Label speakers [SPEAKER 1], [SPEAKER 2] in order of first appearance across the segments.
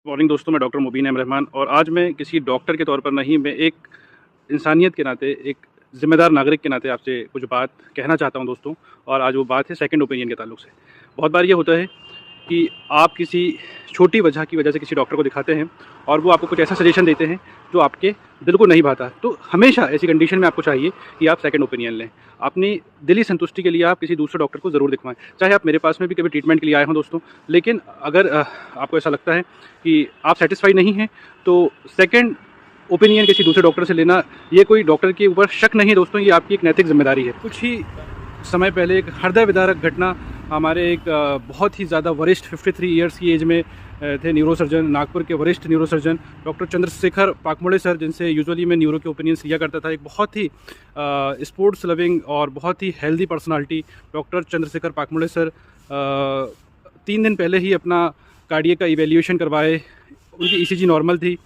[SPEAKER 1] Morning दोस्तों, मैं doctor मुबीन अहमद रहमान और आज मैं किसी डॉक्टर के तौर पर नहीं, मैं एक इंसानियत के नाते, एक ज़िम्मेदार नागरिक के नाते आपसे कुछ बात कहना चाहता हूं दोस्तों। और आज वो बात है सेकंड ओपिनियन के ताल्लुक से। बहुत बार ये होता है कि आप किसी छोटी वजह की वजह से किसी डॉक्टर को दिखाते हैं और वो आपको कुछ ऐसा सजेशन देते हैं जो आपके दिल को नहीं भाता। तो हमेशा ऐसी कंडीशन में आपको चाहिए कि आप सेकंड ओपिनियन लें। अपनी दिली संतुष्टि के लिए आप किसी दूसरे डॉक्टर को ज़रूर दिखवाएं, चाहे आप मेरे पास में भी कभी ट्रीटमेंट के लिए आए हों दोस्तों। लेकिन अगर आपको ऐसा लगता है कि आप सेटिस्फाई नहीं हैं, तो सेकंड ओपिनियन किसी दूसरे डॉक्टर से लेना, ये कोई डॉक्टर के ऊपर शक नहीं है दोस्तों, ये आपकी एक नैतिक जिम्मेदारी है। कुछ ही समय पहले एक हृदय विदारक घटना हमारे एक बहुत ही ज़्यादा वरिष्ठ 53 ईयर्स की एज में थे न्यूरोसर्जन, नागपुर के वरिष्ठ neurosurgeon doctor Chandrashekhar Pakmude sir, जिनसे यूजुअली मैं न्यूरो के ओपिनियंस लिया करता था। एक बहुत ही स्पोर्ट्स लविंग और बहुत ही healthy personality doctor Chandrashekhar Pakmude sir 3 दिन पहले ही अपना कार्डियक का इवैल्यूएशन करवाए। उनकी ईसीजी नॉर्मल थी,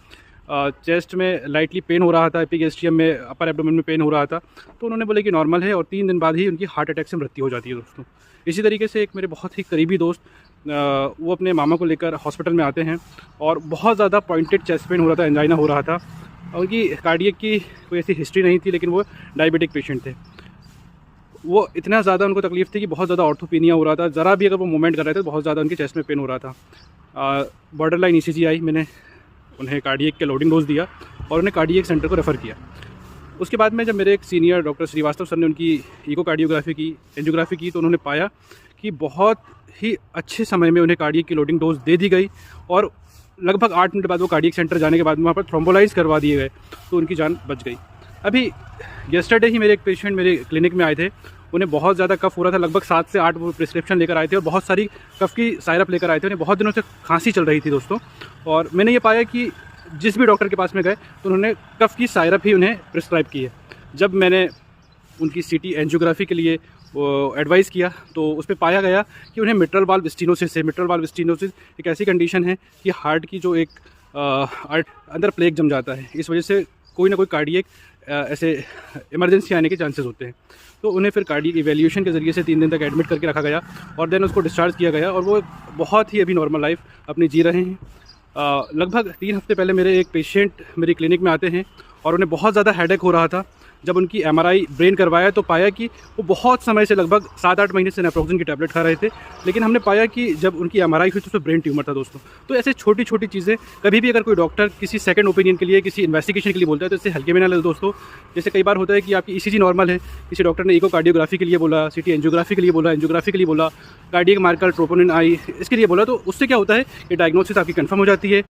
[SPEAKER 1] चेस्ट में लाइटली पेन हो रहा था, एपिगैस्ट्रियम में, अपर एब्डोमेन में पेन हो रहा था। तो उन्होंने बोले कि नॉर्मल है और 3 दिन बाद ही उनकी हार्ट अटैक से मृत्यु हो जाती है दोस्तों। इसी तरीके से एक मेरे बहुत ही करीबी दोस्त, वो अपने मामा को लेकर हॉस्पिटल में आते हैं और बहुत ज़्यादा पॉइंटेड चेस्ट पेन हो रहा था, एंजाइना हो रहा था। उनकी कार्डियक की कोई ऐसी हिस्ट्री नहीं थी, लेकिन वो डायबिटिक पेशेंट थे। वो इतना ज़्यादा उनको तकलीफ़ थी कि बहुत ज़्यादा ऑर्थोपेनिया हो रहा था, ज़रा भी अगर वो मूवमेंट कर रहे थे तो बहुत ज़्यादा उनके चेस्ट में पेन हो रहा था। बॉर्डर लाइन ईसीजी आई, मैंने उन्हें कार्डियक के लोडिंग डोज दिया और उन्हें कार्डियक सेंटर को रेफ़र किया। उसके बाद में जब मेरे एक सीनियर डॉक्टर श्रीवास्तव सर ने उनकी इकोकार्डियोग्राफी की, एंजियोग्राफी की, तो उन्होंने पाया कि बहुत ही अच्छे समय में उन्हें कार्डियक की लोडिंग डोज दे दी गई और लगभग 8 मिनट बाद वो कार्डियक सेंटर जाने के बाद वहाँ पर थ्रोम्बोलाइज़ करवा दिए गए, तो उनकी जान बच गई। अभी येस्टरडे ही मेरे एक पेशेंट मेरे क्लिनिक में आए थे, उन्हें बहुत ज़्यादा कफ़ हो रहा था, लगभग 7 से 8 वो प्रिस्क्रिप्शन लेकर आए थे और बहुत सारी कफ़ की सायरप लेकर आए थे। उन्हें बहुत दिनों से खांसी चल रही थी दोस्तों, और मैंने ये पाया कि जिस भी डॉक्टर के पास में गए तो उन्होंने कफ़ की सायरप ही उन्हें प्रिस्क्राइब की है। जब मैंने उनकी सीटी एंजियोग्राफी के लिए एडवाइस किया तो उस पे पाया गया कि उन्हें मिट्रल वाल्व स्टेनोसिस है। मिट्रल वाल्व स्टेनोसिस एक ऐसी कंडीशन है कि हार्ट की जो एक अंदर प्लेग जम जाता है, इस वजह से कोई ना कोई कार्डियक ऐसे इमरजेंसी आने के चांसेस होते हैं। तो उन्हें फिर कार्डियक इवैल्यूएशन के ज़रिए से 3 दिन तक एडमिट करके रखा गया और देन उसको डिस्चार्ज किया गया और वो बहुत ही अभी नॉर्मल लाइफ अपनी जी रहे हैं। लगभग 3 हफ्ते पहले मेरे एक पेशेंट मेरी क्लिनिक में आते हैं और उन्हें बहुत ज़्यादा हेडेक हो रहा था। जब उनकी एमआरआई ब्रेन करवाया तो पाया कि वो बहुत समय से, लगभग 7-8 महीने से नेप्रोक्सेन की टैबलेट खा रहे थे, लेकिन हमने पाया कि जब उनकी एमआरआई हुई तो उसमें ब्रेन ट्यूमर था दोस्तों। तो ऐसे छोटी छोटी चीज़ें, कभी भी अगर कोई डॉक्टर किसी सेकंड ओपिनियन के लिए, किसी इन्वेस्टिगेशन के लिए बोलता है तो इससे हल्के में ना ले दोस्तों। जैसे कई बार होता है कि आपकी ईसीजी नॉर्मल है, किसी डॉक्टर ने इकोकार्डियोग्राफी के लिए बोला, सीटी एंजियोग्राफी के लिए बोला, एंजियोग्राफी के लिए बोला, कार्डियक मार्कर ट्रोपोनिन आई इसके लिए बोला, तो उससे क्या होता है कि डायग्नोसिस आपकी कन्फर्म हो जाती है।